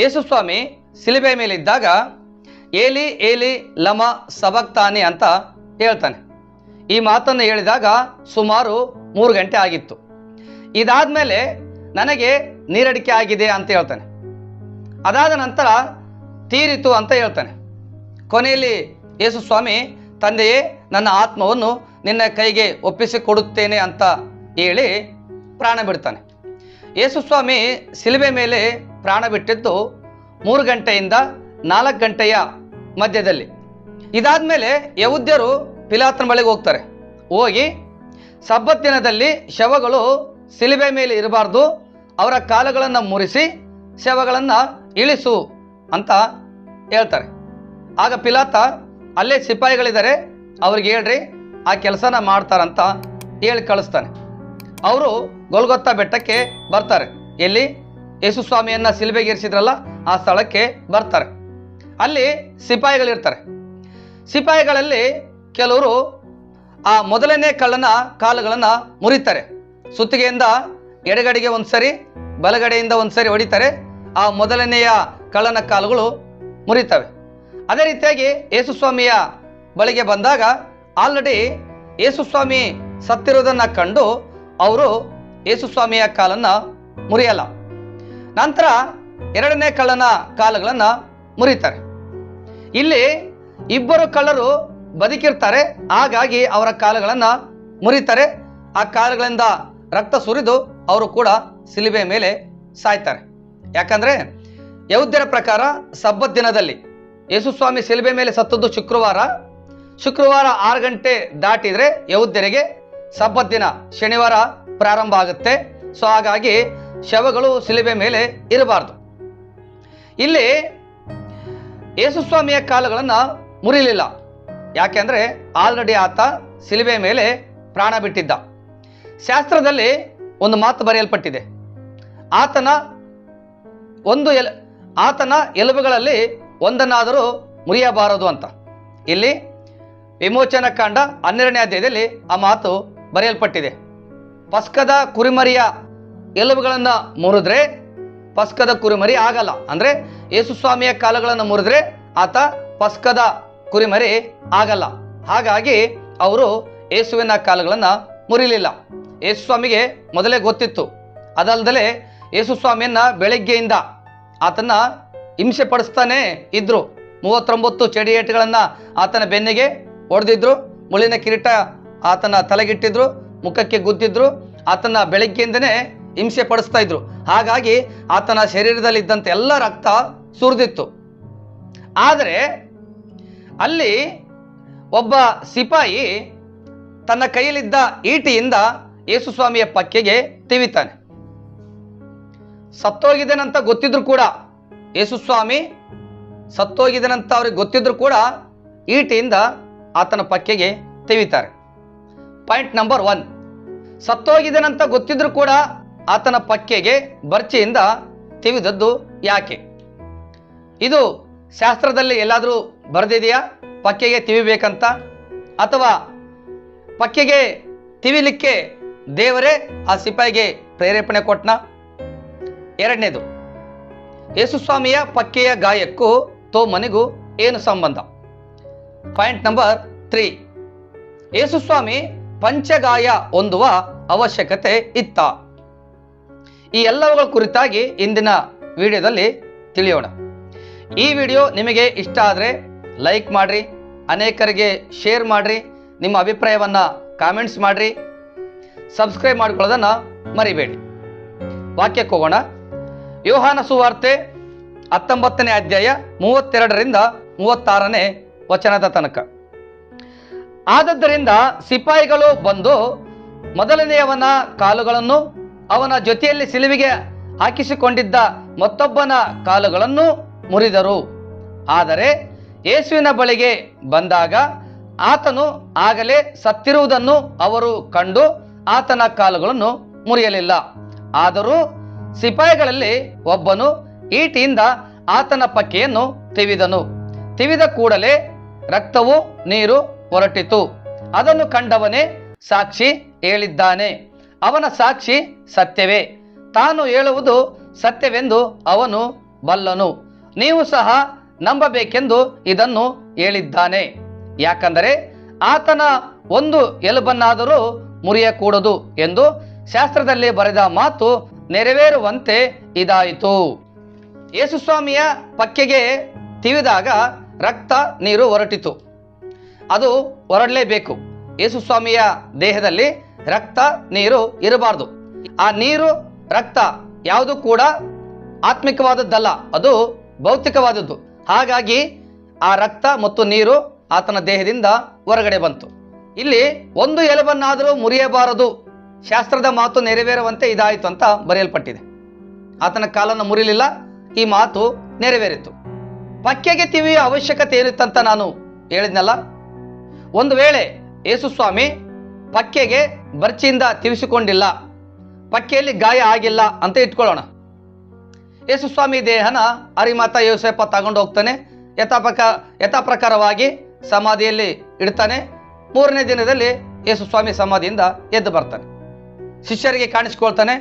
ಯೇಸು ಸ್ವಾಮಿ ಶಿಲುಬೆ ಮೇಲಿದ್ದಾಗ ಏಲಿ ಏಲಿ ಲಮ ಸಬಕ್ತಾನಿ ಅಂತ ಹೇಳ್ತಾನೆ. ಈ ಮಾತನ್ನು ಹೇಳಿದಾಗ ಸುಮಾರು 3 ಗಂಟೆ ಆಗಿತ್ತು. ಇದಾದ್ಮೇಲೆ ನನಗೆ ನೀರಡಿಕೆ ಆಗಿದೆ ಅಂತ ಹೇಳ್ತಾನೆ. ಅದಾದ ನಂತರ ತೀರಿತು ಅಂತ ಹೇಳ್ತಾನೆ. ಕೊನೆಯಲ್ಲಿ ಯೇಸು ಸ್ವಾಮಿ ತಂದೆಯೇ ನನ್ನ ಆತ್ಮವನ್ನು ನಿನ್ನ ಕೈಗೆ ಒಪ್ಪಿಸಿಕೊಡುತ್ತೇನೆ ಅಂತ ಹೇಳಿ ಪ್ರಾಣ ಬಿಡ್ತಾನೆ. ಯೇಸು ಸ್ವಾಮಿ ಶಿಲುಬೆ ಮೇಲೆ ಪ್ರಾಣ ಬಿಟ್ಟಿದ್ದು 3 ಗಂಟೆಯಿಂದ 4 ಗಂಟೆಯ ಮಧ್ಯದಲ್ಲಿ. ಇದಾದ್ಮೇಲೆ ಯಹೂದ್ಯರು ಪಿಲಾತನ ಬಳಿಗೆ ಹೋಗ್ತಾರೆ. ಹೋಗಿ ಸಬ್ಬತ್ ದಿನದಲ್ಲಿ ಶವಗಳು ಶಿಲುಬೆ ಮೇಲೆ ಇರಬಾರ್ದು, ಅವರ ಕಾಲುಗಳನ್ನು ಮುರಿಸಿ ಶವಗಳನ್ನು ಇಳಿಸು ಅಂತ ಹೇಳ್ತಾರೆ. ಆಗ ಪಿಲಾತ ಅಲ್ಲೇ ಸಿಪಾಯಿಗಳಿದ್ದಾರೆ, ಅವ್ರಿಗೆ ಹೇಳ್ರಿ ಆ ಕೆಲಸನ ಮಾಡ್ತಾರಂತ ಹೇಳಿ ಕಳಿಸ್ತಾನೆ. ಅವರು ಗೊಲ್ಗೊತ್ತಾ ಬೆಟ್ಟಕ್ಕೆ ಬರ್ತಾರೆ. ಎಲ್ಲಿ ಯೇಸು ಸ್ವಾಮಿಯನ್ನು ಶಿಲುಬೆಗೇರಿಸಿದ್ರಲ್ಲ ಆ ಸ್ಥಳಕ್ಕೆ ಬರ್ತಾರೆ. ಅಲ್ಲಿ ಸಿಪಾಯಿಗಳಿರ್ತಾರೆ. ಸಿಪಾಯಿಗಳಲ್ಲಿ ಕೆಲವರು ಆ ಮೊದಲನೇ ಕಳ್ಳನ ಕಾಲುಗಳನ್ನು ಮುರಿತಾರೆ. ಸುತ್ತಿಗೆಯಿಂದ ಎಡಗಡೆಗೆ ಒಂದ್ಸರಿ ಬಲಗಡೆಯಿಂದ ಒಂದ್ಸರಿ ಹೊಡಿತಾರೆ. ಆ ಮೊದಲನೆಯ ಕಳ್ಳನ ಕಾಲುಗಳು ಮುರಿತವೆ. ಅದೇ ರೀತಿಯಾಗಿ ಯೇಸು ಸ್ವಾಮಿಯ ಬಳಿಗೆ ಬಂದಾಗ ಆಲ್ರೆಡಿ ಯೇಸು ಸ್ವಾಮಿ ಸತ್ತಿರುವುದನ್ನು ಕಂಡು ಅವರು ಯೇಸು ಸ್ವಾಮಿಯ ಕಾಲನ್ನು ಮುರಿಯಲ್ಲ. ನಂತರ 2ನೇ ಕಳ್ಳನ ಕಾಲುಗಳನ್ನು ಮುರಿತಾರೆ. ಇಲ್ಲಿ ಇಬ್ಬರು ಕಳ್ಳರು ಬದುಕಿರ್ತಾರೆ, ಹಾಗಾಗಿ ಅವರ ಕಾಲುಗಳನ್ನು ಮುರಿತಾರೆ. ಆ ಕಾಲುಗಳಿಂದ ರಕ್ತ ಸುರಿದು ಅವರು ಕೂಡ ಶಿಲುಬೆ ಮೇಲೆ ಸಾಯ್ತಾರೆ. ಯಾಕಂದ್ರೆ ಯಹೂದ್ಯರ ಪ್ರಕಾರ ಸಬ್ಬತ್ ದಿನದಲ್ಲಿ ಯೇಸು ಸ್ವಾಮಿ ಶಿಲುಬೆ ಮೇಲೆ ಸತ್ತದ್ದು ಶುಕ್ರವಾರ 6 ಗಂಟೆ ದಾಟಿದ್ರೆ ಯಹೂದ್ಯರಿಗೆ ಸಬ್ಬತ್ ದಿನ ಶನಿವಾರ ಪ್ರಾರಂಭ ಆಗುತ್ತೆ. ಸೊ ಹಾಗಾಗಿ ಶವಗಳು ಶಿಲುಬೆ ಮೇಲೆ ಇರಬಾರ್ದು. ಇಲ್ಲಿ ಯೇಸು ಸ್ವಾಮಿಯ ಕಾಲುಗಳನ್ನು ಮುರಿಲಿಲ್ಲ. ಯಾಕೆಂದ್ರೆ ಆಲ್ರೆಡಿ ಆತ ಶಿಲುಬೆ ಮೇಲೆ ಪ್ರಾಣ ಬಿಟ್ಟಿದ್ದ. ಶಾಸ್ತ್ರದಲ್ಲಿ ಒಂದು ಮಾತು ಬರೆಯಲ್ಪಟ್ಟಿದೆ, ಆತನ ಎಲುಬುಗಳಲ್ಲಿ ಒಂದನ್ನಾದರೂ ಮುರಿಯಬಾರದು ಅಂತ. ಇಲ್ಲಿ ವಿಮೋಚನ ಕಾಂಡ 12ನೇ ಅಧ್ಯಾಯದಲ್ಲಿ ಆ ಮಾತು ಬರೆಯಲ್ಪಟ್ಟಿದೆ. ಪಸ್ಕದ ಕುರಿಮರಿಯ ಎಲುಬುಗಳನ್ನು ಮುರಿದ್ರೆ ಪಸ್ಕದ ಕುರಿಮರಿ ಆಗಲ್ಲ. ಅಂದ್ರೆ ಯೇಸು ಸ್ವಾಮಿಯ ಕಾಲುಗಳನ್ನು ಮುರಿದ್ರೆ ಆತ ಪಸ್ಕದ ಕುರಿಮರಿ ಆಗಲ್ಲ. ಹಾಗಾಗಿ ಅವರು ಯೇಸುವಿನ ಕಾಲುಗಳನ್ನು ಮುರಿಲಿಲ್ಲ. ಯೇಸು ಸ್ವಾಮಿಗೆ ಮೊದಲೇ ಗೊತ್ತಿತ್ತು. ಅದಲ್ಲದೆ ಯೇಸು ಸ್ವಾಮಿಯನ್ನ ಬೆಳಗ್ಗೆಯಿಂದ ಆತನ ಹಿಂಸೆ ಪಡಿಸ್ತಾನೆ ಇದ್ರು. 39 ಚಡಿಯೇಟುಗಳನ್ನು ಆತನ ಬೆನ್ನಿಗೆ ಹೊಡೆದಿದ್ರು, ಮುಳ್ಳಿನ ಕಿರೀಟ ಆತನ ತಲೆಗಿಟ್ಟಿದ್ರು, ಮುಖಕ್ಕೆ ಗುದ್ದಿದ್ರು, ಆತನ ಬೆಳಗ್ಗೆಯಿಂದನೇ ಹಿಂಸೆ ಪಡಿಸ್ತಾ ಇದ್ರು. ಹಾಗಾಗಿ ಆತನ ಶರೀರದಲ್ಲಿದ್ದಂಥ ಎಲ್ಲ ರಕ್ತ ಸುರಿದಿತ್ತು. ಆದರೆ ಅಲ್ಲಿ ಒಬ್ಬ ಸಿಪಾಯಿ ತನ್ನ ಕೈಯಲ್ಲಿದ್ದ ಈಟಿಯಿಂದ ಯೇಸು ಸ್ವಾಮಿಯ ಪಕ್ಕೆಗೆ ತಿವಿತಾನೆ. ಸತ್ತೋಗಿದ್ದೇನಂತ ಗೊತ್ತಿದ್ರು ಕೂಡ, ಯೇಸು ಸ್ವಾಮಿ ಸತ್ತೋಗಿದ್ದೇನಂತ ಅವ್ರಿಗೆ ಗೊತ್ತಿದ್ರು ಕೂಡ ಈಟಿಯಿಂದ ಆತನ ಪಕ್ಕೆಗೆ ತಿವಿತಾರೆ. ಪಾಯಿಂಟ್ ನಂಬರ್ 1, ಸತ್ತೋಗಿದ್ದೇನಂತ ಗೊತ್ತಿದ್ರು ಕೂಡ ಆತನ ಪಕ್ಕೆಗೆ ಬರ್ಚಿಯಿಂದ ತಿವಿದದ್ದು ಯಾಕೆ? ಇದು ಶಾಸ್ತ್ರದಲ್ಲಿ ಎಲ್ಲಾದರೂ ಬರೆದಿದೆಯಾ ಪಕ್ಕೆಗೆ ತಿವಿಬೇಕಂತ? ಅಥವಾ ಪಕ್ಕೆಗೆ ತಿವಿಲಿಕ್ಕೆ ದೇವರೇ ಆ ಸಿಪಾಯಿಗೆ ಪ್ರೇರೇಪಣೆ ಕೊಟ್ನ? 2ನೇದು, ಯೇಸು ಸ್ವಾಮಿಯ ಪಕ್ಕೆಯ ಗಾಯಕ್ಕೂ ತೋಮನಿಗೂ ಏನು ಸಂಬಂಧ? ಪಾಯಿಂಟ್ ನಂಬರ್ 3, ಯೇಸು ಸ್ವಾಮಿ ಪಂಚಗಾಯ ಹೊಂದುವ ಅವಶ್ಯಕತೆ ಇತ್ತ? ಈ ಎಲ್ಲವುಗಳ ಕುರಿತಾಗಿ ಇಂದಿನ ವಿಡಿಯೋದಲ್ಲಿ ತಿಳಿಯೋಣ. ಈ ವಿಡಿಯೋ ನಿಮಗೆ ಇಷ್ಟ ಆದರೆ ಲೈಕ್ ಮಾಡಿರಿ, ಅನೇಕರಿಗೆ ಶೇರ್ ಮಾಡಿರಿ, ನಿಮ್ಮ ಅಭಿಪ್ರಾಯವನ್ನು ಕಾಮೆಂಟ್ಸ್ ಮಾಡಿರಿ, ಸಬ್ಸ್ಕ್ರೈಬ್ ಮಾಡ್ಕೊಳ್ಳೋದನ್ನು ಮರಿಬೇಡಿ. ವಾಕ್ಯಕ್ಕೆ ಹೋಗೋಣ. ಯೋಹಾನ ಸುವಾರ್ತೆ 19ನೇ ಅಧ್ಯಾಯ 32ರಿಂದ 36ನೇ ವಚನದ ತನಕ. ಆದದ್ದರಿಂದ ಸಿಪಾಯಿಗಳು ಬಂದು ಮೊದಲನೆಯವನ ಕಾಲುಗಳನ್ನು, ಅವನ ಜೊತೆಯಲ್ಲಿ ಶಿಲುಬೆಗೆ ಹಾಕಿಸಿಕೊಂಡಿದ್ದ ಮತ್ತೊಬ್ಬನ ಕಾಲುಗಳನ್ನು ಮುರಿದರು. ಆದರೆ ಯೇಸುವಿನ ಬಳಿಗೆ ಬಂದಾಗ ಆತನು ಆಗಲೇ ಸತ್ತಿರುವುದನ್ನು ಅವರು ಕಂಡು ಆತನ ಕಾಲುಗಳನ್ನು ಮುರಿಯಲಿಲ್ಲ. ಆದರೂ ಸಿಪಾಯಿಗಳಲ್ಲಿ ಒಬ್ಬನು ಈಟಿಯಿಂದ ಆತನ ಪಕ್ಕೆಯನ್ನು ತಿವಿದನು. ತಿವಿದ ಕೂಡಲೇ ರಕ್ತವು ನೀರು ಹೊರಟಿತು. ಅದನ್ನು ಕಂಡವನೇ ಸಾಕ್ಷಿ ಹೇಳಿದ್ದಾನೆ. ಅವನ ಸಾಕ್ಷಿ ಸತ್ಯವೇ, ತಾನು ಹೇಳುವುದು ಸತ್ಯವೆಂದು ಅವನು ಬಲ್ಲನು, ನೀವು ಸಹ ನಂಬಬೇಕೆಂದು ಇದನ್ನು ಹೇಳಿದ್ದಾನೆ. ಯಾಕಂದರೆ ಆತನ ಒಂದು ಎಲುಬನ್ನಾದರೂ ಮುರಿಯಕೂಡದು ಎಂದು ಶಾಸ್ತ್ರದಲ್ಲಿ ಬರೆದ ಮಾತು ನೆರವೇರುವಂತೆ ಇದಾಯಿತು. ಯೇಸುಸ್ವಾಮಿಯ ಪಕ್ಕೆಗೆ ತಿವಿದಾಗ ರಕ್ತ ನೀರು ಹೊರಟಿತು. ಅದು ಹೊರಡಲೇಬೇಕು. ಯೇಸುಸ್ವಾಮಿಯ ದೇಹದಲ್ಲಿ ರಕ್ತ ನೀರು ಇರಬಾರ್ದು. ಆ ನೀರು ರಕ್ತ ಯಾವುದು ಕೂಡ ಆತ್ಮಿಕವಾದದ್ದಲ್ಲ, ಅದು ಭೌತಿಕವಾದದ್ದು. ಹಾಗಾಗಿ ಆ ರಕ್ತ ಮತ್ತು ನೀರು ಆತನ ದೇಹದಿಂದ ಹೊರಗಡೆ ಬಂತು. ಇಲ್ಲಿ ಒಂದು ಎಲುಬನ್ನಾದರೂ ಮುರಿಯಬಾರದು, ಶಾಸ್ತ್ರದ ಮಾತು ನೆರವೇರುವಂತೆ ಇದಾಯಿತು ಅಂತ ಬರೆಯಲ್ಪಟ್ಟಿದೆ. ಆತನ ಕಾಲನ್ನು ಮುರಿಲಿಲ್ಲ, ಈ ಮಾತು ನೆರವೇರಿತು. ಪಕ್ಕೆಗೆ ತಿವಿಯುವ ಅವಶ್ಯಕತೆ ಏನಿತ್ತಂತ ನಾನು ಹೇಳಿದ್ನಲ್ಲ. ಒಂದು ವೇಳೆ ಯೇಸುಸ್ವಾಮಿ ಪಕ್ಕೆಗೆ ಬರ್ಚಿಯಿಂದ ತಿವಿಸಿಕೊಂಡಿಲ್ಲ, ಪಕ್ಕೆಯಲ್ಲಿ ಗಾಯ ಆಗಿಲ್ಲ ಅಂತ ಇಟ್ಕೊಳ್ಳೋಣ. ಯೇಸುಸ್ವಾಮಿ ದೇಹನ ಅರಿಮಾತ ಯೋಸೇಪ ತಗೊಂಡು ಹೋಗ್ತಾನೆ, ಯಥಾಪ್ರಕಾರವಾಗಿ ಸಮಾಧಿಯಲ್ಲಿ ಇಡ್ತಾನೆ. 3ನೇ ದಿನದಲ್ಲಿ ಯೇಸುಸ್ವಾಮಿ ಸಮಾಧಿಯಿಂದ ಎದ್ದು ಬರ್ತಾನೆ, ಶಿಷ್ಯರಿಗೆ ಕಾಣಿಸ್ಕೊಳ್ತಾನೆ.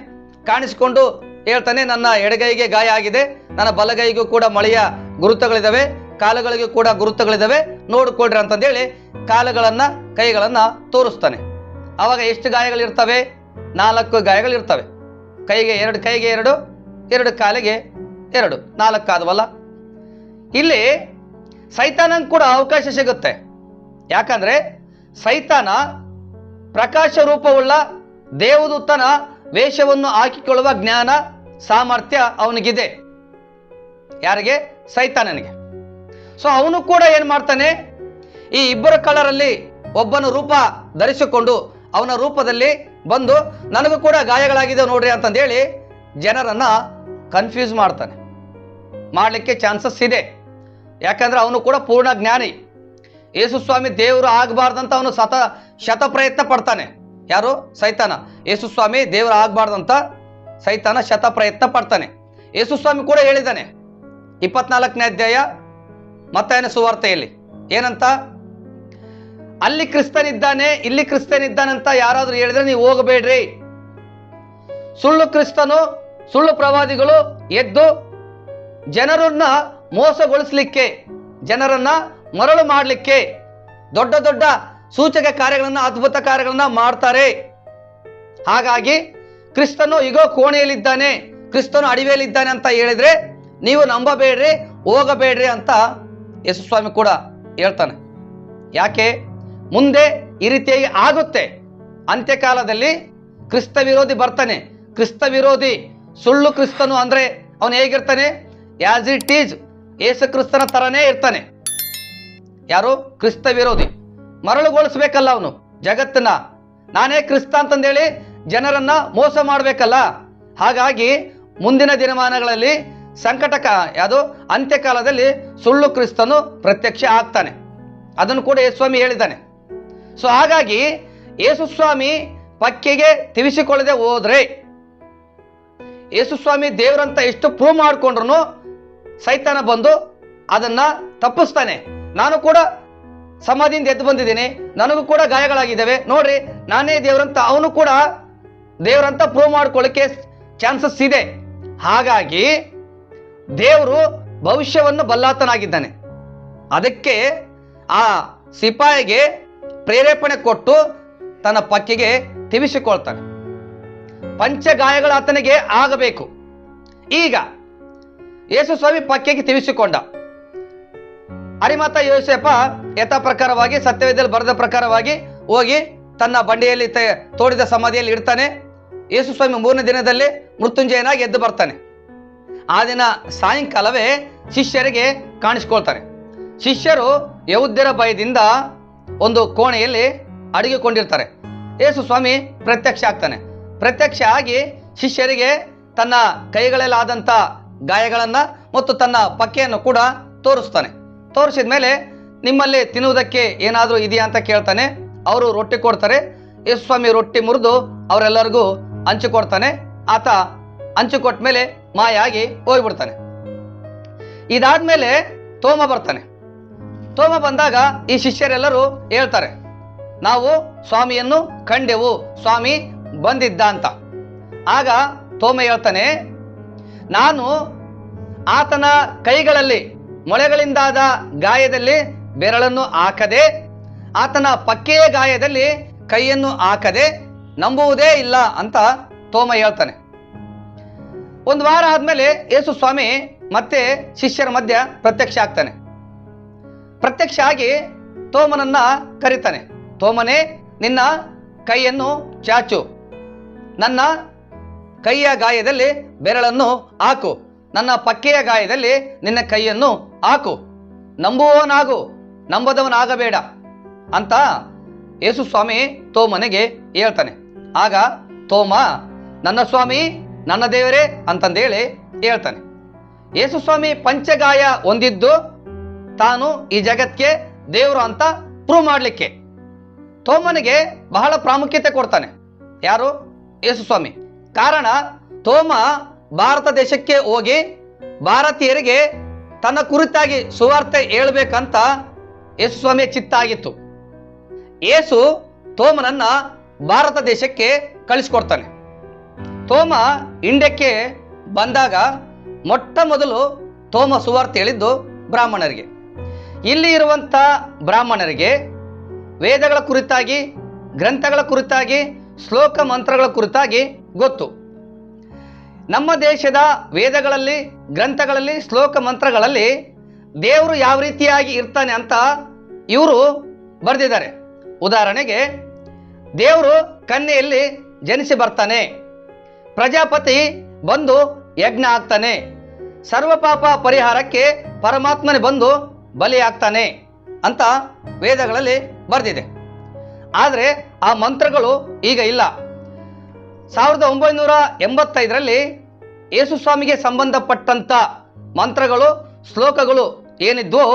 ಕಾಣಿಸ್ಕೊಂಡು ಹೇಳ್ತಾನೆ, ನನ್ನ ಎಡಗೈಗೆ ಗಾಯ ಆಗಿದೆ, ನನ್ನ ಬಲಗೈಗೂ ಕೂಡ ಮಳೆಯ ಗುರುತುಗಳಿದ್ದಾವೆ, ಕಾಲುಗಳಿಗೂ ಕೂಡ ಗುರುತುಗಳಿದ್ದಾವೆ, ನೋಡಿಕೊಳ್ರಿ ಅಂತಂದೇಳಿ ಕಾಲುಗಳನ್ನ ಕೈಗಳನ್ನ ತೋರಿಸ್ತಾನೆ. ಆವಾಗ ಎಷ್ಟು ಗಾಯಗಳಿರ್ತವೆ? 4 ಗಾಯಗಳಿರ್ತವೆ. ಕೈಗೆ 2, 2 ಕಾಲಿಗೆ 2, 4 ಆದವಲ್ಲ. ಇಲ್ಲಿ ಸೈತಾನಂಗೆ ಕೂಡ ಅವಕಾಶ ಸಿಗುತ್ತೆ. ಯಾಕಂದ್ರೆ ಸೈತಾನ ಪ್ರಕಾಶ ರೂಪವುಳ್ಳ ದೇವದೂತನ ವೇಷವನ್ನು ಹಾಕಿಕೊಳ್ಳುವ ಜ್ಞಾನ ಸಾಮರ್ಥ್ಯ ಅವನಿಗಿದೆ. ಯಾರಿಗೆ? ಸೈತಾನನಿಗೆ. ಸೊ ಅವನು ಕೂಡ ಏನ್ ಮಾಡ್ತಾನೆ, ಈ ಇಬ್ಬರ ಕಳ್ಳರಲ್ಲಿ ಒಬ್ಬನ ರೂಪ ಧರಿಸಿಕೊಂಡು ಅವನ ರೂಪದಲ್ಲಿ ಬಂದು ನನಗೂ ಕೂಡ ಗಾಯಗಳಾಗಿದೆ ನೋಡ್ರಿ ಅಂತಂದೇಳಿ ಜನರನ್ನ ಕನ್ಫ್ಯೂಸ್ ಮಾಡಲಿಕ್ಕೆ ಚಾನ್ಸಸ್ ಇದೆ. ಯಾಕಂದ್ರೆ ಅವನು ಕೂಡ ಪೂರ್ಣ ಜ್ಞಾನಿ. ಯೇಸುಸ್ವಾಮಿ ದೇವರು ಆಗಬಾರ್ದಂತ ಅವನು ಶತ ಪ್ರಯತ್ನ ಪಡ್ತಾನೆ. ಯಾರು? ಸೈತಾನ. ಯೇಸುಸ್ವಾಮಿ ದೇವರು ಆಗಬಾರ್ದಂತ ಸೈತಾನ ಶತ ಪ್ರಯತ್ನ ಪಡ್ತಾನೆ. ಯೇಸುಸ್ವಾಮಿ ಕೂಡ ಹೇಳಿದ್ದಾನೆ 24ನೇ ಅಧ್ಯಾಯ ಮತ್ತಾಯನ ಸುವಾರ್ತೆಯಲ್ಲಿ ಏನಂತ, ಅಲ್ಲಿ ಕ್ರಿಸ್ತನಿದ್ದಾನೆ, ಇಲ್ಲಿ ಕ್ರಿಸ್ತನಿದ್ದಾನೆ ಅಂತ ಯಾರಾದ್ರೂ ಹೇಳಿದ್ರೆ ನೀವು ಹೋಗಬೇಡ್ರಿ. ಸುಳ್ಳು ಕ್ರಿಸ್ತನು, ಸುಳ್ಳು ಪ್ರವಾದಿಗಳು ಎದ್ದು ಜನರನ್ನ ಮೋಸಗೊಳಿಸಲಿಕ್ಕೆ, ಜನರನ್ನ ಮರಳು ಮಾಡಲಿಕ್ಕೆ ದೊಡ್ಡ ದೊಡ್ಡ ಸೂಚಕ ಕಾರ್ಯಗಳನ್ನ, ಅದ್ಭುತ ಕಾರ್ಯಗಳನ್ನ ಮಾಡ್ತಾರೆ. ಹಾಗಾಗಿ ಕ್ರಿಸ್ತನು ಈಗ ಕೋಣೆಯಲ್ಲಿದ್ದಾನೆ, ಕ್ರಿಸ್ತನು ಅಡಿವೆಯಲ್ಲಿದ್ದಾನೆ ಅಂತ ಹೇಳಿದ್ರೆ ನೀವು ನಂಬಬೇಡ್ರಿ, ಹೋಗಬೇಡ್ರಿ ಅಂತ ಯೇಸುಸ್ವಾಮಿ ಕೂಡ ಹೇಳ್ತಾನೆ. ಯಾಕೆ? ಮುಂದೆ ಈ ರೀತಿಯಾಗಿ ಆಗುತ್ತೆ. ಅಂತ್ಯಕಾಲದಲ್ಲಿ ಕ್ರಿಸ್ತ ವಿರೋಧಿ ಬರ್ತಾನೆ. ಕ್ರಿಸ್ತ ವಿರೋಧಿ, ಸುಳ್ಳು ಕ್ರಿಸ್ತನು ಅಂದ್ರೆ ಅವನು ಹೇಗಿರ್ತಾನೆ? ಆಸ್ ಇಟ್ ಈಸ್ ಯೇಸು ಕ್ರಿಸ್ತನ ತರನೇ ಇರ್ತಾನೆ. ಯಾರು? ಕ್ರಿಸ್ತ ವಿರೋಧಿ. ಮರಳುಗೊಳಿಸ್ಬೇಕಲ್ಲ ಅವನು ಜಗತ್ತನ್ನ. ನಾನೇ ಕ್ರಿಸ್ತ ಅಂತಂದೇಳಿ ಜನರನ್ನ ಮೋಸ ಮಾಡ್ಬೇಕಲ್ಲ. ಹಾಗಾಗಿ ಮುಂದಿನ ದಿನಮಾನಗಳಲ್ಲಿ ಯಾವುದು ಅಂತ್ಯಕಾಲದಲ್ಲಿ ಸುಳ್ಳು ಕ್ರಿಸ್ತನು ಪ್ರತ್ಯಕ್ಷ ಆಗ್ತಾನೆ. ಅದನ್ನು ಕೂಡ ಯೇಸುಸ್ವಾಮಿ ಹೇಳಿದ್ದಾನೆ. ಸೊ ಹಾಗಾಗಿ ಯೇಸುಸ್ವಾಮಿ ಪಕ್ಕೆಗೆ ತಿವಿಸಿಕೊಳ್ಳದೆ ಹೋದ್ರೆ, ಯೇಸುಸ್ವಾಮಿ ದೇವರಂತ ಎಷ್ಟು ಪ್ರೂವ್ ಮಾಡಿಕೊಂಡ್ರು ಸೈತಾನ ಬಂದು ಅದನ್ನ ತಪ್ಪಿಸ್ತಾನೆ. ನಾನು ಕೂಡ ಸಮಾಧಿಯಿಂದ ಎದ್ದು ಬಂದಿದ್ದೀನಿ, ನನಗೂ ಕೂಡ ಗಾಯಗಳಾಗಿದ್ದಾವೆ ನೋಡ್ರಿ, ನಾನೇ ದೇವರಂತ ಅವನು ಕೂಡ ದೇವರಂತ ಪ್ರೂವ್ ಮಾಡ್ಕೊಳ್ಳಿಕ್ಕೆ ಚಾನ್ಸಸ್ ಇದೆ. ಹಾಗಾಗಿ ದೇವರು ಭವಿಷ್ಯವನ್ನು ಬಲ್ಲಾತನಾಗಿದ್ದಾನೆ. ಅದಕ್ಕೆ ಆ ಸಿಪಾಯಿಗೆ ಪ್ರೇರೇಪಣೆ ಕೊಟ್ಟು ತನ್ನ ಪಕ್ಕೆಗೆ ತಿವಿಸಿಕೊಳ್ತಾನೆ. ಪಂಚಗಾಯಗಳು ಆತನಿಗೆ ಆಗಬೇಕು. ಈಗ ಯೇಸುಸ್ವಾಮಿ ಪಕ್ಕೆಗೆ ತಿವಿಸಿಕೊಂಡ. ಅರಿಮಾತ ಯೋಸೇಪ ಯಥಾಪ್ರಕಾರವಾಗಿ ಸತ್ಯವೇದದಲ್ಲಿ ಬರೆದ ಪ್ರಕಾರವಾಗಿ ಹೋಗಿ ತನ್ನ ಬಂಡೆಯಲ್ಲಿ ತೋಡಿದ ಸಮಾಧಿಯಲ್ಲಿ ಇಡ್ತಾನೆ. ಯೇಸುಸ್ವಾಮಿ 3ನೇ ದಿನದಲ್ಲಿ ಮೃತ್ಯುಂಜಯನಾಗಿ ಎದ್ದು ಬರ್ತಾನೆ. ಆ ದಿನ ಸಾಯಂಕಾಲವೇ ಶಿಷ್ಯರಿಗೆ ಕಾಣಿಸ್ಕೊಳ್ತಾನೆ. ಶಿಷ್ಯರು ಯಹೂದ್ಯರ ಭಯದಿಂದ ಒಂದು ಕೋಣೆಯಲ್ಲಿ ಅಡಗಿಕೊಂಡಿರ್ತಾರೆ. ಯೇಸುಸ್ವಾಮಿ ಪ್ರತ್ಯಕ್ಷ ಆಗ್ತಾನೆ. ಪ್ರತ್ಯಕ್ಷ ಆಗಿ ಶಿಷ್ಯರಿಗೆ ತನ್ನ ಕೈಗಳಲ್ಲಾದಂಥ ಗಾಯಗಳನ್ನ ಮತ್ತು ತನ್ನ ಪಕ್ಕೆಯನ್ನು ಕೂಡ ತೋರಿಸ್ತಾನೆ. ತೋರಿಸಿದ ಮೇಲೆ ನಿಮ್ಮಲ್ಲಿ ತಿನ್ನುವುದಕ್ಕೆ ಏನಾದರೂ ಇದೆಯಾ ಅಂತ ಕೇಳ್ತಾನೆ. ಅವರು ರೊಟ್ಟಿ ಕೊಡ್ತಾರೆ. ಯೇಸುಸ್ವಾಮಿ ರೊಟ್ಟಿ ಮುರಿದು ಅವರೆಲ್ಲರಿಗೂ ಹಂಚಿಕೊಡ್ತಾನೆ. ಆತ ಹಂಚಿಕೊಟ್ಟ ಮೇಲೆ ಮಾಯಾಗಿ ಹೋಗ್ಬಿಡ್ತಾನೆ. ಇದಾದ್ಮೇಲೆ ತೋಮ ಬರ್ತಾನೆ. ತೋಮ ಬಂದಾಗ ಈ ಶಿಷ್ಯರೆಲ್ಲರೂ ಹೇಳ್ತಾರೆ, ನಾವು ಸ್ವಾಮಿಯನ್ನು ಕಂಡೆವು, ಸ್ವಾಮಿ ಬಂದಿದ್ದ ಅಂತ. ಆಗ ತೋಮ ಹೇಳ್ತಾನೆ, ನಾನು ಆತನ ಕೈಗಳಲ್ಲಿ ಮೊಳೆಗಳಿಂದಾದ ಗಾಯದಲ್ಲಿ ಬೆರಳನ್ನು ಹಾಕದೆ, ಆತನ ಪಕ್ಕೆಯ ಗಾಯದಲ್ಲಿ ಕೈಯನ್ನು ಹಾಕದೆ ನಂಬುವುದೇ ಇಲ್ಲ ಅಂತ ತೋಮ ಹೇಳ್ತಾನೆ. ಒಂದು ವಾರ ಆದ್ಮೇಲೆ ಯೇಸು ಸ್ವಾಮಿ ಮತ್ತೆ ಶಿಷ್ಯರ ಮಧ್ಯ ಪ್ರತ್ಯಕ್ಷ ಆಗ್ತಾನೆ. ಪ್ರತ್ಯಕ್ಷ ಆಗಿ ತೋಮನನ್ನ ಕರೀತಾನೆ. ತೋಮನೇ, ನಿನ್ನ ಕೈಯನ್ನು ಚಾಚು, ನನ್ನ ಕೈಯ ಗಾಯದಲ್ಲಿ ಬೆರಳನ್ನು ಹಾಕು, ನನ್ನ ಪಕ್ಕೆಯ ಗಾಯದಲ್ಲಿ ನಿನ್ನ ಕೈಯನ್ನು ಹಾಕು, ನಂಬುವವನಾಗು, ನಂಬದವನಾಗಬೇಡ ಅಂತ ಯೇಸು ಸ್ವಾಮಿ ತೋಮನಿಗೆ ಹೇಳ್ತಾನೆ. ಆಗ ತೋಮ ನನ್ನ ಸ್ವಾಮಿ, ನನ್ನ ದೇವರೇ ಅಂತಂದೇಳಿ ಹೇಳ್ತಾನೆ. ಯೇಸು ಸ್ವಾಮಿ ಪಂಚಗಾಯ ಹೊಂದಿದ್ದು ತಾನು ಈ ಜಗತ್ಗೆ ದೇವರು ಅಂತ ಪ್ರೂವ್ ಮಾಡಲಿಕ್ಕೆ ತೋಮನಿಗೆ ಬಹಳ ಪ್ರಾಮುಖ್ಯತೆ ಕೊಡ್ತಾನೆ. ಯಾರು? ಯೇಸು ಸ್ವಾಮಿ. ಕಾರಣ, ತೋಮ ಭಾರತ ದೇಶಕ್ಕೆ ಹೋಗಿ ಭಾರತೀಯರಿಗೆ ತನ್ನ ಕುರಿತಾಗಿ ಸುವಾರ್ತೆ ಹೇಳ್ಬೇಕಂತ ಯೇಸು ಸ್ವಾಮಿಯ ಚಿತ್ತ ಆಗಿತ್ತು. ಯೇಸು ತೋಮನನ್ನ ಭಾರತ ದೇಶಕ್ಕೆ ಕಳಿಸ್ಕೊಡ್ತಾನೆ. ತೋಮ ಇಂಡಿಯಾಕ್ಕೆ ಬಂದಾಗ ಮೊಟ್ಟ ಮೊದಲು ತೋಮ ಸುವಾರ್ತೆ ಹೇಳಿದ್ದು ಬ್ರಾಹ್ಮಣರಿಗೆ. ಇಲ್ಲಿ ಇರುವಂಥ ಬ್ರಾಹ್ಮಣರಿಗೆ ವೇದಗಳ ಕುರಿತಾಗಿ, ಗ್ರಂಥಗಳ ಕುರಿತಾಗಿ, ಶ್ಲೋಕ ಮಂತ್ರಗಳ ಕುರಿತಾಗಿ ಗೊತ್ತು. ನಮ್ಮ ದೇಶದ ವೇದಗಳಲ್ಲಿ, ಗ್ರಂಥಗಳಲ್ಲಿ, ಶ್ಲೋಕ ಮಂತ್ರಗಳಲ್ಲಿ ದೇವರು ಯಾವ ರೀತಿಯಾಗಿ ಇರ್ತಾನೆ ಅಂತ ಇವರು ಬರೆದಿದ್ದಾರೆ. ಉದಾಹರಣೆಗೆ, ದೇವರು ಕನ್ಯೆಯಲ್ಲಿ ಜನಿಸಿ ಬರ್ತಾನೆ, ಪ್ರಜಾಪತಿ ಬಂದು ಯಜ್ಞ ಆಗ್ತಾನೆ, ಸರ್ವಪಾಪ ಪರಿಹಾರಕ್ಕೆ ಪರಮಾತ್ಮನೇ ಬಂದು ಬಲಿ ಆಗ್ತಾನೆ ಅಂತ ವೇದಗಳಲ್ಲಿ ಬರೆದಿದೆ. ಆದರೆ ಆ ಮಂತ್ರಗಳು ಈಗ ಇಲ್ಲ. 1985ರಲ್ಲಿ ಯೇಸು ಸ್ವಾಮಿಗೆ ಸಂಬಂಧಪಟ್ಟಂಥ ಮಂತ್ರಗಳು, ಶ್ಲೋಕಗಳು ಏನಿದ್ವೋ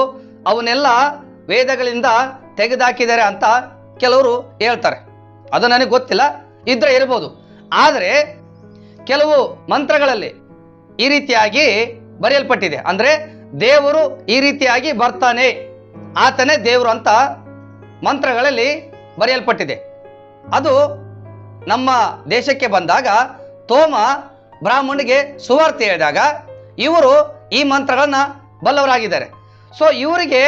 ಅವನ್ನೆಲ್ಲ ವೇದಗಳಿಂದ ತೆಗೆದುಹಾಕಿದ್ದಾರೆ ಅಂತ ಕೆಲವರು ಹೇಳ್ತಾರೆ. ಅದು ನನಗೆ ಗೊತ್ತಿಲ್ಲ, ಇದ್ರೆ ಇರ್ಬೋದು. ಆದರೆ ಕೆಲವು ಮಂತ್ರಗಳಲ್ಲಿ ಈ ರೀತಿಯಾಗಿ ಬರೆಯಲ್ಪಟ್ಟಿದೆ. ಅಂದರೆ ದೇವರು ಈ ರೀತಿಯಾಗಿ ಬರ್ತಾನೆ, ಆತನೇ ದೇವರು ಅಂತ ಮಂತ್ರಗಳಲ್ಲಿ ಬರೆಯಲ್ಪಟ್ಟಿದೆ. ಅದು ನಮ್ಮ ದೇಶಕ್ಕೆ ಬಂದಾಗ ತೋಮ ಬ್ರಾಹ್ಮಣಿಗೆ ಸುವಾರ್ತೆ ಹೇಳಿದಾಗ ಇವರು ಈ ಮಂತ್ರಗಳನ್ನ ಬಲ್ಲವರಾಗಿದ್ದಾರೆ. ಸೊ ಇವರಿಗೆ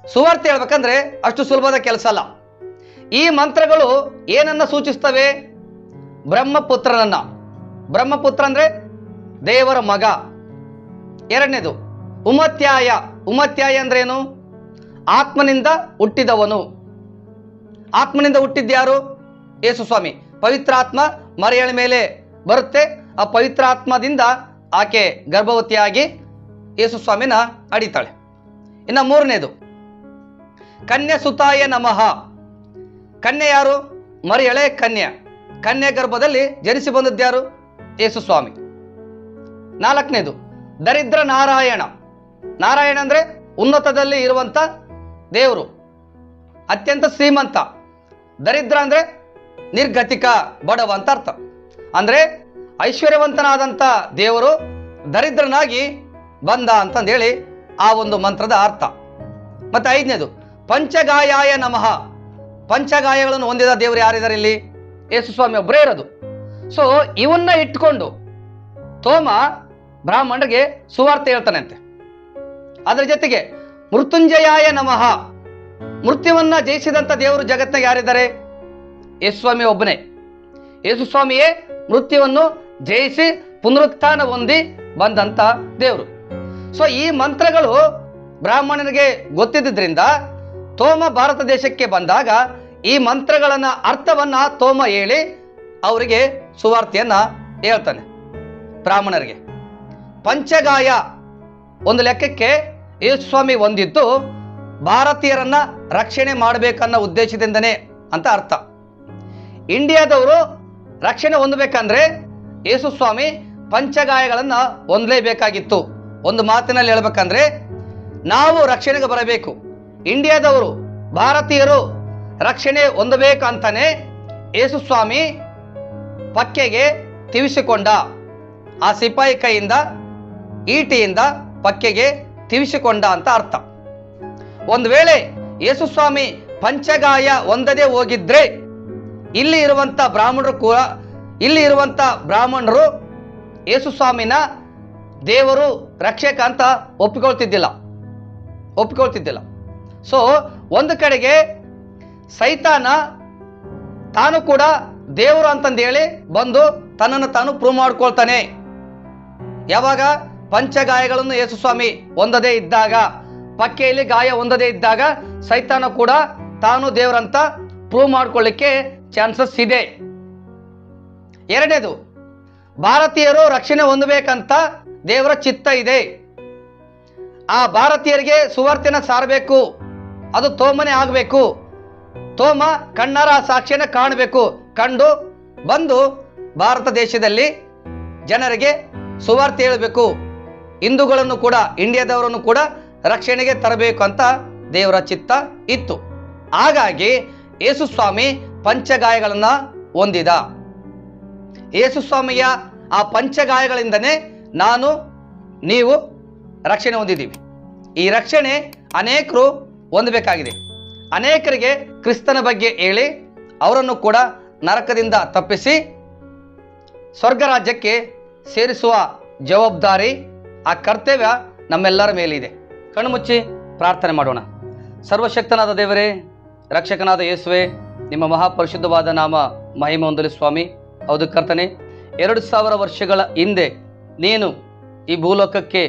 ಸುವಾರ್ತೆ ಹೇಳ್ಬೇಕಂದ್ರೆ ಅಷ್ಟು ಸುಲಭದ ಕೆಲಸ ಅಲ್ಲ. ಈ ಮಂತ್ರಗಳು ಏನನ್ನ ಸೂಚಿಸ್ತವೆ? ಬ್ರಹ್ಮಪುತ್ರನನ್ನ. ಬ್ರಹ್ಮಪುತ್ರ ಅಂದ್ರೆ ದೇವರ ಮಗ. ಎರಡನೇದು ಉಮತ್ಯಾಯ. ಉಮತ್ಯಾಯ ಅಂದ್ರೇನು? ಆತ್ಮನಿಂದ ಹುಟ್ಟಿದವನು. ಆತ್ಮನಿಂದ ಹುಟ್ಟಿದ್ಯಾರು? ಯೇಸು ಸ್ವಾಮಿ. ಪವಿತ್ರಾತ್ಮ ಮರಿಯಳ ಮೇಲೆ ಬರುತ್ತೆ. ಆ ಪವಿತ್ರಾತ್ಮದಿಂದ ಆಕೆ ಗರ್ಭವತಿಯಾಗಿ ಯೇಸು ಸ್ವಾಮಿನ ಅಡಿತಾಳೆ. ಇನ್ನು ಮೂರನೇದು ಕನ್ಯಾ ಸುತಾಯ ನಮಃ. ಕನ್ಯೆ ಯಾರು? ಮರಿಯಳೆ ಕನ್ಯೆ. ಕನ್ಯೆ ಗರ್ಭದಲ್ಲಿ ಜನಿಸಿ ಬಂದದ್ಯಾರು? ಯೇಸು ಸ್ವಾಮಿ. ನಾಲ್ಕನೇದು ದರಿದ್ರ ನಾರಾಯಣ. ನಾರಾಯಣ ಅಂದ್ರೆ ಉನ್ನತದಲ್ಲಿ ಇರುವಂತ ದೇವರು, ಅತ್ಯಂತ ಶ್ರೀಮಂತ. ದರಿದ್ರ ಅಂದ್ರೆ ನಿರ್ಗತಿಕ, ಬಡವ ಅಂತ ಅರ್ಥ. ಅಂದ್ರೆ ಐಶ್ವರ್ಯವಂತನಾದಂಥ ದೇವರು ದರಿದ್ರನಾಗಿ ಬಂದ ಅಂತಂದೇಳಿ ಆ ಒಂದು ಮಂತ್ರದ ಅರ್ಥ. ಮತ್ತೆ ಐದನೇದು ಪಂಚಗಾಯಾಯ ನಮಃ. ಪಂಚಗಾಯಗಳನ್ನು ಹೊಂದಿದ ದೇವರು ಯಾರಿದ್ದಾರೆ ಇಲ್ಲಿ? ಯೇಸು ಸ್ವಾಮಿ ಒಬ್ಬರೇ ಇರೋದು. ಸೊ ಇವನ್ನ ಇಟ್ಕೊಂಡು ತೋಮ ಬ್ರಾಹ್ಮಣರಿಗೆ ಸುವಾರ್ತೆ ಹೇಳ್ತಾನೆ ಅಂತೆ. ಅದರ ಜೊತೆಗೆ ಮೃತ್ಯುಂಜಯಾಯ ನಮಃ. ಮೃತ್ಯುವನ್ನ ಜಯಿಸಿದಂಥ ದೇವರು ಜಗತ್ತಿನಾಗ ಯಾರಿದ್ದಾರೆ? ಯೇಸು ಸ್ವಾಮಿ ಒಬ್ಬನೇ. ಯೇಸು ಸ್ವಾಮಿಯೇ ಮೃತ್ಯುವನ್ನು ಜಯಿಸಿ ಪುನರುತ್ಥಾನ ಹೊಂದಿ ಬಂದಂತ ದೇವರು. ಸೊ ಈ ಮಂತ್ರಗಳು ಬ್ರಾಹ್ಮಣನಿಗೆ ಗೊತ್ತಿದ್ದರಿಂದ ತೋಮ ಭಾರತ ದೇಶಕ್ಕೆ ಬಂದಾಗ ಈ ಮಂತ್ರಗಳನ್ನ ಅರ್ಥವನ್ನ ತೋಮ ಹೇಳಿ ಅವರಿಗೆ ಸುವಾರ್ತೆಯನ್ನ ಹೇಳ್ತಾನೆ ಬ್ರಾಹ್ಮಣರಿಗೆ. ಪಂಚಗಾಯ ಒಂದು ಲೆಕ್ಕಕ್ಕೆ ಯೇಸು ಸ್ವಾಮಿ ಹೊಂದಿದ್ದು ಭಾರತೀಯರನ್ನ ರಕ್ಷಣೆ ಮಾಡಬೇಕನ್ನೋ ಉದ್ದೇಶದಿಂದನೇ ಅಂತ ಅರ್ಥ. ಇಂಡಿಯಾದವರು ರಕ್ಷಣೆ ಹೊಂದಬೇಕಂದ್ರೆ ಯೇಸು ಸ್ವಾಮಿ ಪಂಚಗಾಯಗಳನ್ನ ಹೊಂದಲೇಬೇಕಾಗಿತ್ತು. ಒಂದು ಮಾತಿನಲ್ಲಿ ಹೇಳ್ಬೇಕಂದ್ರೆ ನಾವು ರಕ್ಷಣೆಗೆ ಬರಬೇಕು. ಇಂಡಿಯಾದವರು, ಭಾರತೀಯರು ರಕ್ಷಣೆ ಹೊಂದಬೇಕಂತಾನೆ ಯೇಸು ಸ್ವಾಮಿ ಪಕ್ಕೆಗೆ ತಿವಿಸಿಕೊಂಡ. ಆ ಸಿಪಾಯಿ ಕೈಯಿಂದ ಈಟಿಯಿಂದ ಪಕ್ಕೆಗೆ ತಿವಿಸಿಕೊಂಡ ಅಂತ ಅರ್ಥ. ಒಂದು ವೇಳೆ ಯೇಸು ಸ್ವಾಮಿ ಪಂಚಗಾಯ ಹೊಂದದೆ ಹೋಗಿದ್ರೆ ಇಲ್ಲಿ ಇರುವಂತ ಬ್ರಾಹ್ಮಣರು ಯೇಸು ಸ್ವಾಮಿನ ದೇವರು ರಕ್ಷಕ ಅಂತ ಒಪ್ಪಿಕೊಳ್ತಿದ್ದಿಲ್ಲ. ಸೊ ಒಂದು ಕಡೆಗೆ ಸೈತಾನ ತಾನು ಕೂಡ ದೇವರು ಅಂತಂದೇಳಿ ಬಂದು ತನ್ನನ್ನು ತಾನು ಪ್ರೂವ್ ಮಾಡ್ಕೊಳ್ತಾನೆ. ಯಾವಾಗ ಪಂಚಗಾಯಗಳನ್ನು ಯೇಸು ಸ್ವಾಮಿ ಹೊಂದದೇ ಇದ್ದಾಗ, ಪಕ್ಕೆಯಲ್ಲಿ ಗಾಯ ಹೊಂದದೇ ಇದ್ದಾಗ ಸೈತಾನ ಕೂಡ ತಾನು ದೇವರಂತ ಪ್ರೂವ್ ಮಾಡ್ಕೊಳ್ಳಿಕ್ಕೆ ಚಾನ್ಸಸ್ ಇದೆ. ಎರಡನೇದು, ಭಾರತೀಯರು ರಕ್ಷಣೆ ಹೊಂದಬೇಕಂತ ದೇವರ ಚಿತ್ತ ಇದೆ. ಆ ಭಾರತೀಯರಿಗೆ ಸುವಾರ್ತೆನ ಸಾರಬೇಕು, ಅದು ತೋಮನೆ ಆಗಬೇಕು. ತೋಮ ಕಣ್ಣಾರ ಆ ಸಾಕ್ಷಿಯನ್ನು ಕಾಣಬೇಕು, ಕಂಡು ಬಂದು ಭಾರತ ದೇಶದಲ್ಲಿ ಜನರಿಗೆ ಸುವಾರ್ತೆ ಹೇಳಬೇಕು, ಹಿಂದೂಗಳನ್ನು ಕೂಡ ಇಂಡಿಯಾದವರನ್ನು ಕೂಡ ರಕ್ಷಣೆಗೆ ತರಬೇಕು ಅಂತ ದೇವರ ಚಿತ್ತ ಇತ್ತು. ಹಾಗಾಗಿ ಯೇಸು ಸ್ವಾಮಿ ಪಂಚಗಾಯಗಳನ್ನು ಹೊಂದಿದ. ಯೇಸು ಸ್ವಾಮಿಯ ಆ ಪಂಚಗಾಯಗಳಿಂದನೇ ನಾನು ನೀವು ರಕ್ಷಣೆ ಹೊಂದಿದ್ದೀವಿ. ಈ ರಕ್ಷಣೆ ಅನೇಕರು ಹೊಂದಬೇಕಾಗಿದೆ. ಅನೇಕರಿಗೆ ಕ್ರಿಸ್ತನ ಬಗ್ಗೆ ಹೇಳಿ ಅವರನ್ನು ಕೂಡ ನರಕದಿಂದ ತಪ್ಪಿಸಿ ಸ್ವರ್ಗ ರಾಜ್ಯಕ್ಕೆ ಸೇರಿಸುವ ಜವಾಬ್ದಾರಿ, ಆ ಕರ್ತವ್ಯ ನಮ್ಮೆಲ್ಲರ ಮೇಲಿದೆ. ಕಣ್ಣುಮುಚ್ಚಿ ಪ್ರಾರ್ಥನೆ ಮಾಡೋಣ. ಸರ್ವಶಕ್ತನಾದ ದೇವರೇ, ರಕ್ಷಕನಾದ ಯೇಸುವೆ, ನಿಮ್ಮ ಮಹಾಪರಿಶುದ್ಧವಾದ ನಾಮ ಮಹಿಮೆ ಹೊಂದಲಿ ಸ್ವಾಮಿ. ಹೌದು ಕರ್ತನೆ, 2000 ವರ್ಷಗಳ ಹಿಂದೆ ನೀನು ಈ ಭೂಲೋಕಕ್ಕೆ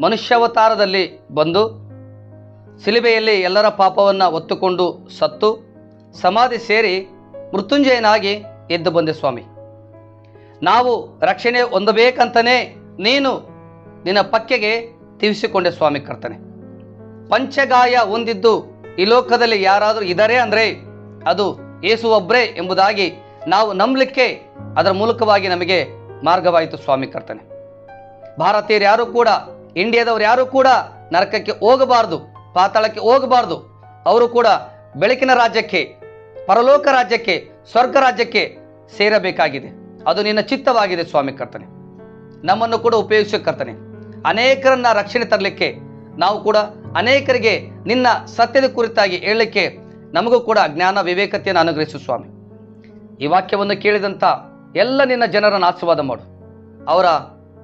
ಮನುಷ್ಯಾವತಾರದಲ್ಲಿ ಬಂದು ಶಿಲುಬೆಯಲ್ಲಿ ಎಲ್ಲರ ಪಾಪವನ್ನು ಹೊತ್ತುಕೊಂಡು ಸತ್ತು ಸಮಾಧಿ ಸೇರಿ ಮೃತ್ಯುಂಜಯನಾಗಿ ಎದ್ದು ಬಂದೆ ಸ್ವಾಮಿ. ನಾವು ರಕ್ಷಣೆ ಹೊಂದಬೇಕಂತನೇ ನೀನು ನಿನ್ನ ಪಕ್ಕೆಗೆ ತೀವಿಸಿಕೊಂಡೆ ಸ್ವಾಮಿ ಕರ್ತನೆ. ಪಂಚಗಾಯ ಹೊಂದಿದ್ದು ಈ ಲೋಕದಲ್ಲಿ ಯಾರಾದರೂ ಇದ್ದಾರೆ ಅಂದರೆ ಅದು ಯೇಸು ಒಬ್ಬರೇ ಎಂಬುದಾಗಿ ನಾವು ನಂಬಲಿಕ್ಕೆ ಅದರ ಮೂಲಕವಾಗಿ ನಮಗೆ ಮಾರ್ಗವಾಯಿತು ಸ್ವಾಮಿ ಕರ್ತನೆ. ಭಾರತೀಯರು ಯಾರು ಕೂಡ, ಇಂಡಿಯಾದವರು ಯಾರು ಕೂಡ ನರಕಕ್ಕೆ ಹೋಗಬಾರ್ದು, ಪಾತಾಳಕ್ಕೆ ಹೋಗಬಾರ್ದು. ಅವರು ಕೂಡ ಬೆಳಕಿನ ರಾಜ್ಯಕ್ಕೆ, ಪರಲೋಕ ರಾಜ್ಯಕ್ಕೆ, ಸ್ವರ್ಗ ರಾಜ್ಯಕ್ಕೆ ಸೇರಬೇಕಾಗಿದೆ. ಅದು ನಿನ್ನ ಚಿತ್ತವಾಗಿದೆ ಸ್ವಾಮಿ ಕರ್ತನೆ. ನಮ್ಮನ್ನು ಕೂಡ ಉಪಯೋಗಿಸೋ ಕರ್ತನೆ. ಅನೇಕರನ್ನ ರಕ್ಷಣೆ ತರಲಿಕ್ಕೆ, ನಾವು ಕೂಡ ಅನೇಕರಿಗೆ ನಿನ್ನ ಸತ್ಯದ ಕುರಿತಾಗಿ ಹೇಳಲಿಕ್ಕೆ ನಮಗೂ ಕೂಡ ಜ್ಞಾನ ವಿವೇಕತೆಯನ್ನು ಅನುಗ್ರಹಿಸು ಸ್ವಾಮಿ. ಈ ವಾಕ್ಯವನ್ನು ಕೇಳಿದಂಥ ಎಲ್ಲ ನಿನ್ನ ಜನರನ್ನು ಆಶೀರ್ವಾದ ಮಾಡು. ಅವರ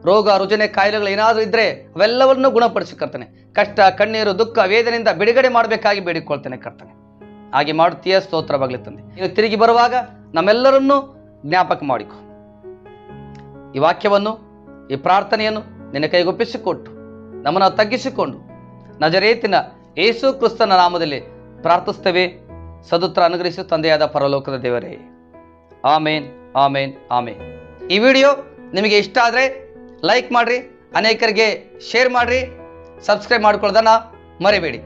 ರೋಗ ರುಜಿನ ಕಾಯಿಲೆಗಳು ಏನಾದರೂ ಇದ್ದರೆ ಅವೆಲ್ಲವನ್ನೂ ಗುಣಪಡಿಸಿ ಕರ್ತನೆ. ಕಷ್ಟ, ಕಣ್ಣೀರು, ದುಃಖ, ವೇದನೆಯಿಂದ ಬಿಡುಗಡೆ ಮಾಡಬೇಕಾಗಿ ಬೇಡಿಕೊಳ್ತೇನೆ ಕರ್ತನೆ. ಹಾಗೆ ಮಾಡುತ್ತೀಯ, ಸ್ತೋತ್ರವಾಗಲಿ ತಂದೆ. ನೀನು ತಿರುಗಿ ಬರುವಾಗ ನಮ್ಮೆಲ್ಲರನ್ನೂ ಜ್ಞಾಪಕ ಮಾಡಿಕೊ. ಈ ವಾಕ್ಯವನ್ನು, ಈ ಪ್ರಾರ್ಥನೆಯನ್ನು ನಿನ್ನ ಕೈಗೊಪ್ಪಿಸಿಕೊಟ್ಟು ನಮ್ಮನ್ನು ತಗ್ಗಿಸಿಕೊಂಡು ನಜರೇತಿನ ಯೇಸು ಕ್ರಿಸ್ತನ ನಾಮದಲ್ಲಿ ಪ್ರಾರ್ಥಿಸ್ತೇವೆ. ಸದುತ್ರ ಅನುಗ್ರಹಿಸು ತಂದೆಯಾದ ಪರಲೋಕದ ದೇವರೇ. ಆಮೇನ್, ಆಮೇನ್, ಆಮೇನ್. ಈ ವಿಡಿಯೋ ನಿಮಗೆ ಇಷ್ಟ ಆದರೆ ಲೈಕ್ ಮಾಡಿರಿ, ಅನೇಕರಿಗೆ ಶೇರ್ ಮಾಡಿರಿ, ಸಬ್ಸ್ಕ್ರೈಬ್ ಮಾಡ್ಕೊಳ್ಳೋದನ್ನು ಮರಿಬೇಡಿ.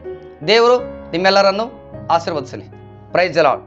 ದೇವರು ನಿಮ್ಮೆಲ್ಲರನ್ನು ಆಶೀರ್ವದಿಸಲಿ. Praise the lord.